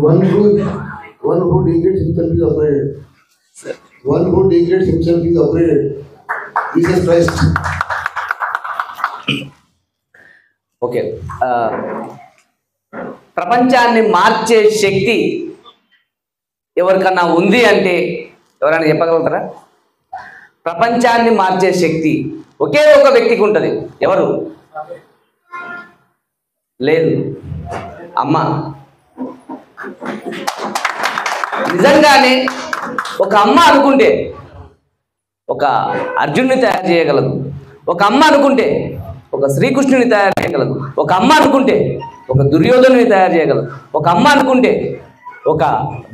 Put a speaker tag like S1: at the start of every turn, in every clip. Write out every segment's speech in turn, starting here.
S1: One who degrades himself is afraid. One who degrades himself is afraid. Jesus Christ.
S2: Okay, ప్రపంచాన్ని మార్చే శక్తి ఎవరికన్నా ఉంది అంటే ఎవరైనా చెప్పగలుగుతారా? ప్రపంచాన్ని మార్చే శక్తి ఒకే ఒక వ్యక్తికి ఉంటుంది. ఎవరు? లేదు, అమ్మ. నిజంగానే ఒక అమ్మ అనుకుంటే ఒక అర్జునుని తయారు చేయగలదు. ఒక అమ్మ అనుకుంటే ఒక శ్రీకృష్ణుని తయారు చేయగలదు. ఒక అమ్మ అనుకుంటే ఒక దుర్యోధనుని తయారు చేయగలదు. ఒక అమ్మ అనుకుంటే ఒక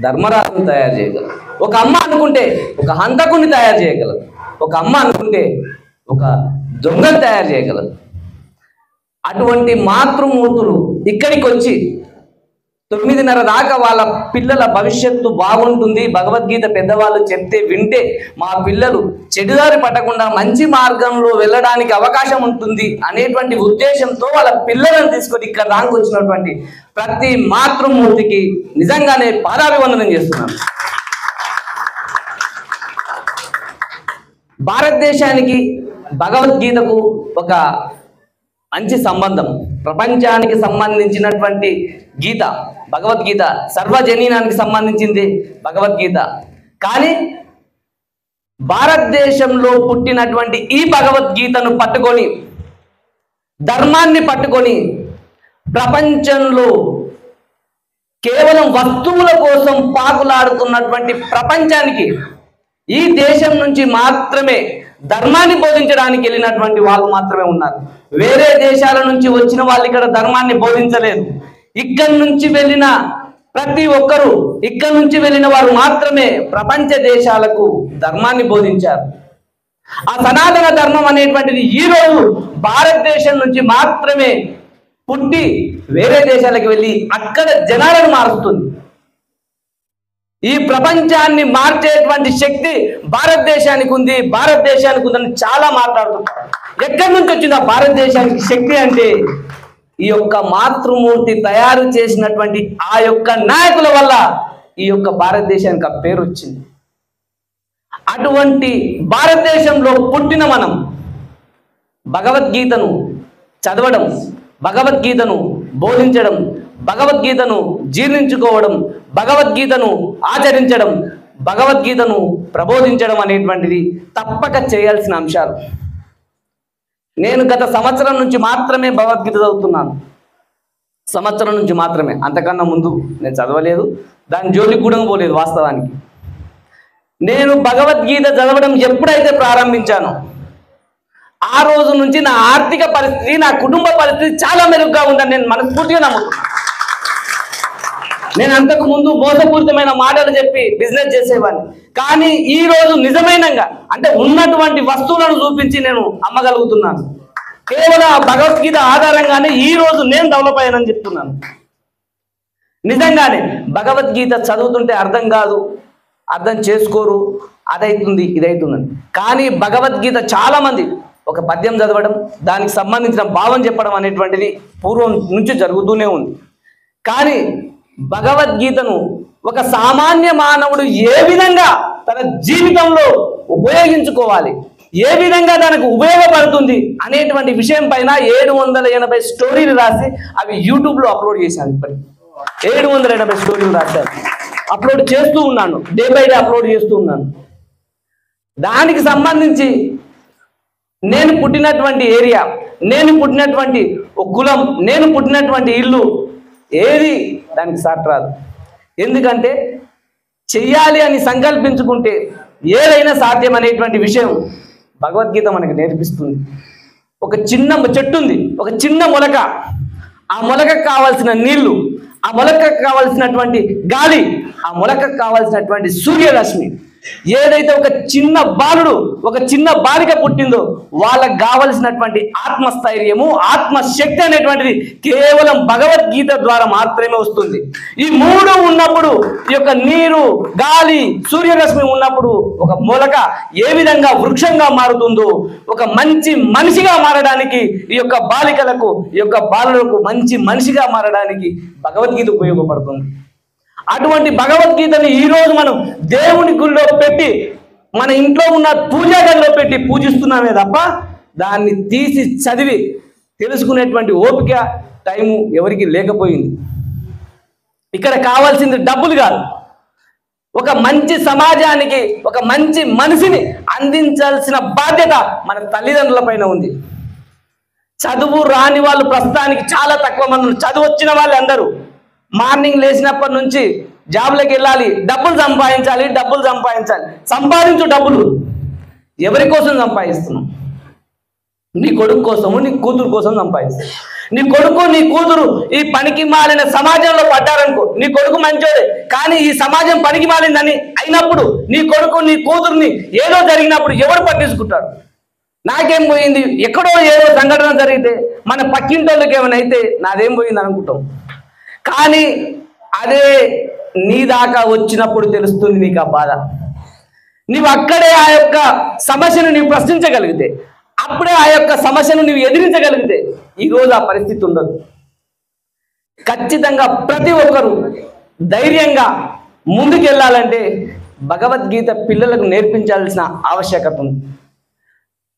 S2: ధర్మరాజుని తయారు చేయగలదు. ఒక అమ్మ అనుకుంటే ఒక హంతకుని తయారు చేయగలదు. ఒక అమ్మ అనుకుంటే ఒక దొంగను తయారు చేయగలదు. అటువంటి మాతృమూర్తులు ఇక్కడికి వచ్చి 9:30 దాకా వాళ్ళ పిల్లల భవిష్యత్తు బాగుంటుంది, భగవద్గీత పెద్దవాళ్ళు చెప్తే వింటే మా పిల్లలు చెడుదారి పట్టకుండా మంచి మార్గంలో వెళ్ళడానికి అవకాశం ఉంటుంది అనేటువంటి ఉద్దేశంతో వాళ్ళ పిల్లలను తీసుకొని ఇక్కడ దానికి వచ్చినటువంటి ప్రతి మాతృమూర్తికి నిజంగానే పాదాభివందనం చేస్తున్నాను. భారతదేశానికి భగవద్గీతకు ఒక మంచి సంబంధం. ప్రపంచానికి సంబంధించినటువంటి గీత భగవద్గీత, సర్వజనీనానికి సంబంధించింది భగవద్గీత. కానీ భారతదేశంలో పుట్టినటువంటి ఈ భగవద్గీతను పట్టుకొని, ధర్మాన్ని పట్టుకొని ప్రపంచంలో కేవలం వస్తువుల కోసం పాకులాడుతున్నటువంటి ప్రపంచానికి ఈ దేశం నుంచి మాత్రమే ధర్మాన్ని బోధించడానికి వెళ్ళినటువంటి వాళ్ళు మాత్రమే ఉన్నారు. వేరే దేశాల నుంచి వచ్చిన వాళ్ళు ఇక్కడ ధర్మాన్ని బోధించలేదు. ఇక్కడి నుంచి వెళ్ళిన ప్రతి ఒక్కరూ, ఇక్కడి నుంచి వెళ్ళిన వారు మాత్రమే ప్రపంచ దేశాలకు ధర్మాన్ని బోధించారు. ఆ సనాతన ధర్మం అనేటువంటిది ఈరోజు భారతదేశం నుంచి మాత్రమే పుట్టి వేరే దేశాలకు వెళ్ళి అక్కడ జనాలను మారుస్తుంది. ఈ ప్రపంచాన్ని మార్చేటువంటి శక్తి భారతదేశానికి ఉంది, భారతదేశానికి ఉందని చాలా మాట్లాడుతున్నారు. ఎక్కడి నుంచి వచ్చింది ఆ భారతదేశానికి శక్తి అంటే ఈ యొక్క మాతృమూర్తి తయారు చేసినటువంటి ఆ యొక్క నాయకుల వల్ల ఈ యొక్క భారతదేశానికి ఆ పేరు వచ్చింది. అటువంటి భారతదేశంలో పుట్టిన మనం భగవద్గీతను చదవడం, భగవద్గీతను బోధించడం, భగవద్గీతను జీర్ణించుకోవడం, భగవద్గీతను ఆచరించడం, భగవద్గీతను ప్రబోధించడం అనేటువంటిది తప్పక చేయాల్సిన అంశాలు. నేను గత సంవత్సరం నుంచి మాత్రమే భగవద్గీత చదువుతున్నాను. సంవత్సరం నుంచి మాత్రమే, అంతకన్నా ముందు నేను చదవలేదు, దాని జోలికి కూడా పోలేదు. వాస్తవానికి నేను భగవద్గీత చదవడం ఎప్పుడైతే ప్రారంభించానో ఆ రోజు నుంచి నా ఆర్థిక పరిస్థితి, నా కుటుంబ పరిస్థితి చాలా మెరుగ్గా ఉందని నేను మనస్ఫూర్తిగా నమ్ముతున్నాను. నేను అంతకు ముందు మోసపూరితమైన మాటలు చెప్పి బిజినెస్ చేసేవాడిని. కానీ ఈ రోజు నిజమైనగా అంటే ఉన్నటువంటి వస్తువులను చూపించి నేను అమ్మగలుగుతున్నాను. కేవలం భగవద్గీత ఆధారంగానే ఈ రోజు నేను డెవలప్ అయ్యానని చెప్తున్నాను. నిజంగానే భగవద్గీత చదువుతుంటే అర్థం కాదు, అర్థం చేసుకోరు, అదైతుంది ఇదైతుందని. కానీ భగవద్గీత చాలా మంది ఒక పద్యం చదవడం, దానికి సంబంధించిన భావం చెప్పడం అనేటువంటిది పూర్వం నుంచి జరుగుతూనే ఉంది. కానీ భగవద్గీతను ఒక సామాన్య మానవుడు ఏ విధంగా తన జీవితంలో ఉపయోగించుకోవాలి, ఏ విధంగా తనకు ఉపయోగపడుతుంది అనేటువంటి విషయం పైన 780 స్టోరీలు రాసి అవి యూట్యూబ్లో అప్లోడ్ చేశాను. ఇప్పటికి 780 స్టోరీలు రాశాను, అప్లోడ్ చేస్తూ ఉన్నాను, డే బై డే అప్లోడ్ చేస్తూ ఉన్నాను. దానికి సంబంధించి నేను పుట్టినటువంటి ఏరియా, నేను పుట్టినటువంటి ఒక కులం, నేను పుట్టినటువంటి ఇల్లు ఏది దానికి సాట్ రాదు. ఎందుకంటే చెయ్యాలి అని సంకల్పించుకుంటే ఏదైనా సాధ్యం అనేటువంటి విషయం భగవద్గీత మనకు నేర్పిస్తుంది. ఒక చిన్న చెట్టు ఉంది, ఒక చిన్న మొలక, ఆ మొలకకు కావాల్సిన నీళ్లు, ఆ మొలకకు కావాల్సినటువంటి గాలి, ఆ మొలకకు కావాల్సినటువంటి సూర్యరశ్మి, ఏదైతే ఒక చిన్న బాలుడు ఒక చిన్న బాలిక పుట్టిందో వాళ్ళకు కావలసినటువంటి ఆత్మస్థైర్యము ఆత్మశక్తి అనేటువంటిది కేవలం భగవద్గీత ద్వారా మాత్రమే వస్తుంది. ఈ మూడు ఉన్నప్పుడు ఈ యొక్క నీరు గాలి సూర్యరశ్మి ఉన్నప్పుడు ఒక మొలక ఏ విధంగా వృక్షంగా మారుతుందో ఒక మంచి మనిషిగా మారడానికి ఈ యొక్క బాలికలకు ఈ యొక్క బాలులకు మంచి మనిషిగా మారడానికి భగవద్గీత ఉపయోగపడుతుంది. అటువంటి భగవద్గీతని ఈరోజు మనం దేవుని గుళ్ళో పెట్టి మన ఇంట్లో ఉన్న పూజా గదిలో పెట్టి పూజిస్తున్నామే తప్ప దాన్ని తీసి చదివి తెలుసుకునేటువంటి ఓపిక టైము ఎవరికి లేకపోయింది. ఇక్కడ కావాల్సింది డబ్బులు కాదు, ఒక మంచి సమాజానికి ఒక మంచి మనిషిని అందించాల్సిన బాధ్యత మన తల్లిదండ్రుల పైన ఉంది. చదువు రాని వాళ్ళు ప్రస్తుతానికి చాలా తక్కువ మంది. చదువు వచ్చిన వాళ్ళు అందరూ మార్నింగ్ లేచినప్పటి నుంచి జాబ్లోకి వెళ్ళాలి, డబ్బులు సంపాదించాలి. సంపాదించు డబ్బులు ఎవరి కోసం సంపాదిస్తున్నాం? నీ కొడుకు కోసము నీ కూతురు కోసం సంపాదిస్తావు. నీ కొడుకు నీ కూతురు ఈ పనికి మాలిన సమాజంలో పడ్డారనుకో, నీ కొడుకు మంచోడే, కానీ ఈ సమాజం పనికి మాలిందని అయినప్పుడు నీ కొడుకు నీ కూతురుని ఏదో జరిగినప్పుడు ఎవరు పట్టించుకుంటారు? నాకేం పోయింది, ఎక్కడో ఏదో సంఘటన జరిగితే మన పక్కింటోళ్ళకి ఏమైనా అయితే నాదేం పోయింది అనుకుంటాం. కానీ అదే నీ దాకా వచ్చినప్పుడు తెలుస్తుంది నీకు ఆ బాధ. నీవు అక్కడే ఆ యొక్క సమస్యను నీవు ప్రశ్నించగలిగితే, అప్పుడే ఆ యొక్క సమస్యను నీవు ఎదిరించగలిగితే ఈరోజు ఆ పరిస్థితి ఉండదు. ఖచ్చితంగా ప్రతి ఒక్కరూ ధైర్యంగా ముందుకెళ్ళాలంటే భగవద్గీత పిల్లలకు నేర్పించాల్సిన ఆవశ్యకత ఉంది.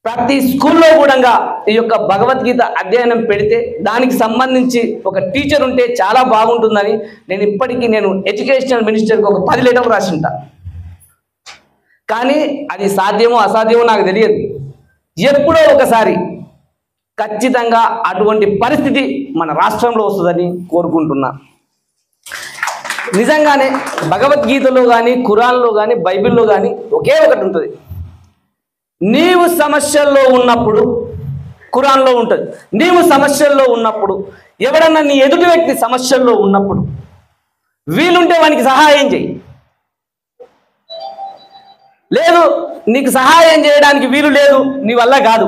S2: ప్రతి స్కూల్లో కూడా ఈ యొక్క భగవద్గీత అధ్యయనం పెడితే దానికి సంబంధించి ఒక టీచర్ ఉంటే చాలా బాగుంటుందని నేను ఎడ్యుకేషనల్ మినిస్టర్కి ఒక 10 లెటర్లు రాసింటా. కానీ అది సాధ్యమో అసాధ్యమో నాకు తెలియదు. ఎప్పుడో ఒకసారి ఖచ్చితంగా అటువంటి పరిస్థితి మన రాష్ట్రంలో వస్తుందని కోరుకుంటున్నా. నిజంగానే భగవద్గీతలో కానీ ఖురాన్లో కానీ బైబిల్లో కానీ ఒకే ఒకటి ఉంటుంది. నీవు సమస్యల్లో ఉన్నప్పుడు ఖురాన్లో ఉంటుంది, నీవు సమస్యల్లో ఉన్నప్పుడు ఎవడన్నా నీ ఎదుటి వ్యక్తి సమస్యల్లో ఉన్నప్పుడు వీలుంటే వానికి సహాయం చేయి. లేదు నీకు సహాయం చేయడానికి వీలు లేదు, నీ వల్ల కాదు,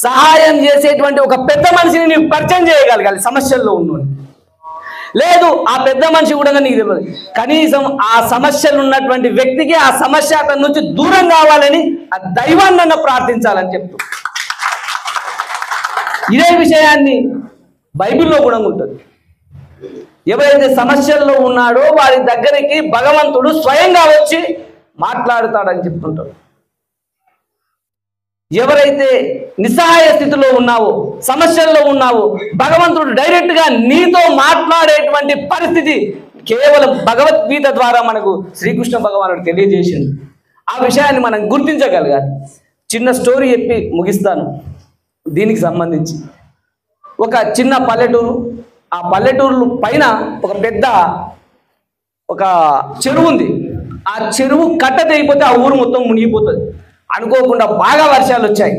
S2: సహాయం చేసేటువంటి ఒక పెద్ద మనిషిని నీవు పరిచయం చేయగలగాలి సమస్యల్లో ఉన్నోని. లేదు ఆ పెద్ద మనిషి కూడా నీకు తెలియదు, కనీసం ఆ సమస్యలు ఉన్నటువంటి వ్యక్తికి ఆ సమస్య అతని నుంచి దూరం కావాలని ఆ దైవాన్ని ప్రార్థించాలని చెప్తూ ఇదే విషయాన్ని బైబిల్లో కూడా ఉంటుంది. ఎవరైతే సమస్యల్లో ఉన్నాడో వారి దగ్గరికి భగవంతుడు స్వయంగా వచ్చి మాట్లాడుతాడని చెప్తుంటాడు. ఎవరైతే నిస్సహాయ స్థితిలో ఉన్నావో సమస్యల్లో ఉన్నావో భగవంతుడు డైరెక్ట్గా నీతో మాట్లాడేటువంటి పరిస్థితి కేవలం భగవద్గీత ద్వారా మనకు శ్రీకృష్ణ భగవానుడు తెలియజేసింది. ఆ విషయాన్ని మనం గుర్తించగలగాలి. చిన్న స్టోరీ చెప్పి ముగిస్తాను. దీనికి సంబంధించి ఒక చిన్న పల్లెటూరు, ఆ పల్లెటూరు పైన ఒక చెరువు ఉంది. ఆ చెరువు కట్ట తెగిపోతే ఆ ఊరు మొత్తం మునిగిపోతుంది. అనుకోకుండా బాగా వర్షాలు వచ్చాయి.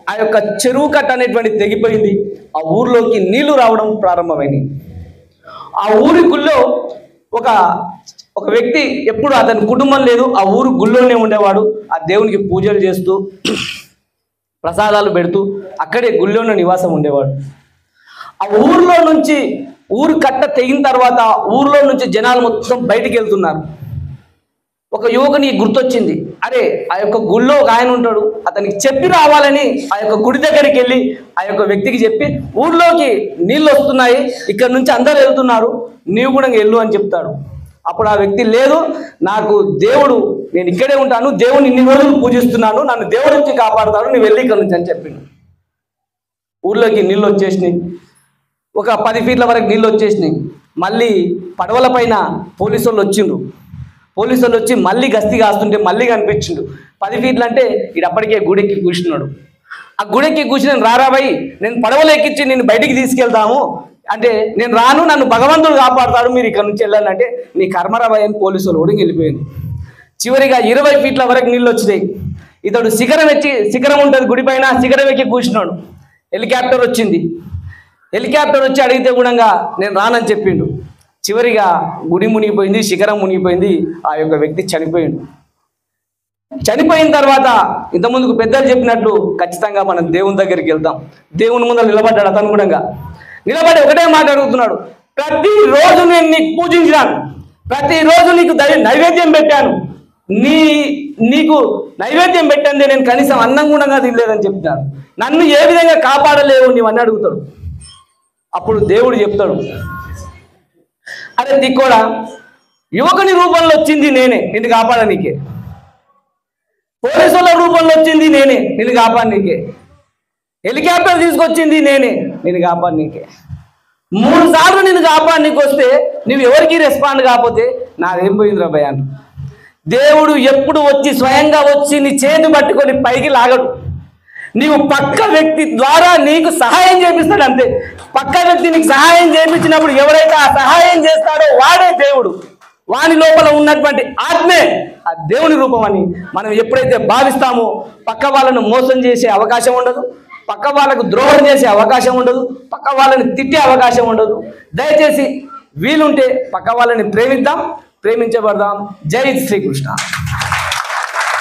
S2: ఆ యొక్క చెరువు కట్ట అనేటువంటి తెగిపోయింది. ఆ ఊర్లోకి నీళ్లు రావడం ప్రారంభమైంది. ఆ ఊరి గుళ్ళో ఒక వ్యక్తి ఎప్పుడు అతని కుటుంబం లేదు, ఆ ఊరు గుళ్ళోనే ఉండేవాడు. ఆ దేవునికి పూజలు చేస్తూ ప్రసాదాలు పెడుతూ అక్కడే గుళ్ళోనే నివాసం ఉండేవాడు. ఆ ఊర్లో నుంచి ఊరు కట్ట తెగిన తర్వాత ఊర్లో నుంచి జనాలు మొత్తం బయటికి వెళ్తున్నారు. ఒక యువకుని గుర్తొచ్చింది, అరే ఆ యొక్క గుళ్ళో ఒక ఆయన ఉంటాడు, అతనికి చెప్పి రావాలని ఆ యొక్క గుడి దగ్గరికి వెళ్ళి ఆ యొక్క వ్యక్తికి చెప్పి ఊర్లోకి నీళ్ళు వస్తున్నాయి, ఇక్కడ నుంచి అందరూ వెళ్తున్నారు, నీవు కూడా వెళ్ళు అని చెప్తాడు. అప్పుడు ఆ వ్యక్తి లేదు, నాకు దేవుడు, నేను ఇక్కడే ఉంటాను, దేవుని ఇన్ని రోజులు పూజిస్తున్నాను, నన్ను దేవుడి నుంచి కాపాడుతాడు, నువ్వు వెళ్ళి ఇక్కడ నుంచి అని చెప్పిండు. ఊర్లోకి నీళ్ళు వచ్చేసినాయి. ఒక 10 ఫీట్ల వరకు నీళ్ళు వచ్చేసినాయి. మళ్ళీ పడవల పైన పోలీసు వాళ్ళు వచ్చిండ్రు. పోలీసు వాళ్ళు వచ్చి మళ్ళీ గస్తీ కాస్తుంటే మళ్ళీ కనిపించిండు. 10 ఫీట్లు అంటే ఇడప్పటికే గుడెక్కి కూర్చున్నాడు. ఆ గుడెక్కి కూర్చుని రారాబాయి, నేను పడవలు ఎక్కించి నేను బయటికి తీసుకెళ్తాము అంటే, నేను రాను, నన్ను భగవంతుడు కాపాడుతాడు, మీరు ఇక్కడ నుంచి వెళ్ళాలి అంటే, నీ కర్మరాబాయి అని పోలీసు వాళ్ళు కూడా వెళ్ళిపోయింది. చివరిగా 20 ఫీట్ల వరకు నీళ్ళు వచ్చినాయి. ఇతడు శిఖరం ఉంటుంది గుడి పైన, శిఖరం ఎక్కి కూర్చున్నాడు. హెలికాప్టర్ వచ్చింది. హెలికాప్టర్ వచ్చి అడిగితే కూడా నేను రానని చెప్పిండు. చివరిగా గుడి మునిగిపోయింది, శిఖరం మునిగిపోయింది, ఆ యొక్క వ్యక్తి చనిపోయిండు. చనిపోయిన తర్వాత ఇంతకుముందుకు పెద్దలు చెప్పినట్లు ఖచ్చితంగా మనం దేవుని దగ్గరికి వెళ్తాం. దేవుని ముందర నిలబడ్డాడు. అతను కూడా నిలబడి ఒకటే మాట అడుగుతున్నాడు, ప్రతిరోజు నేను నీకు పూజించినాను, ప్రతిరోజు నీకు నైవేద్యం పెట్టాను, నీకు నైవేద్యం పెట్టండి, నేను కనీసం అన్నం కూడా తినలేదని చెప్తాడు. నన్ను ఏ విధంగా కాపాడలేవు నీవన్నీ అడుగుతాడు. అప్పుడు దేవుడు చెప్తాడు, అరే దిక్కోడా, యువకుని రూపంలో వచ్చింది నేనే నిన్ను కాపాడనీకే, పోలీసుల రూపంలో వచ్చింది నేనే నిన్ను కాపాడనీకే, హెలికాప్టర్ తీసుకొచ్చింది నేనే నిన్ను కాపాడనీకే, 3 సార్లు నిన్ను కాపాడనీకి వస్తే నువ్వు ఎవరికి రెస్పాండ్ కాకపోతే నాదేం పోయిందిరా భయ అంట. దేవుడు ఎప్పుడు వచ్చి స్వయంగా వచ్చి నీ చేతి పట్టుకొని పైకి లాగడు. నీవు పక్క వ్యక్తి ద్వారా నీకు సహాయం చేపిస్తాడు అంతే. పక్క వ్యక్తి నీకు సహాయం చేయించినప్పుడు ఎవరైతే ఆ సహాయం చేస్తాడో వాడే దేవుడు. వాని లోపల ఉన్నటువంటి ఆత్మే ఆ దేవుని రూపం అని మనం ఎప్పుడైతే భావిస్తామో పక్క వాళ్ళను మోసం చేసే అవకాశం ఉండదు, పక్క వాళ్ళకు ద్రోహం చేసే అవకాశం ఉండదు, పక్క వాళ్ళని తిట్టే అవకాశం ఉండదు. దయచేసి వీలుంటే పక్క వాళ్ళని ప్రేమిద్దాం, ప్రేమించబడదాం. జై శ్రీకృష్ణ.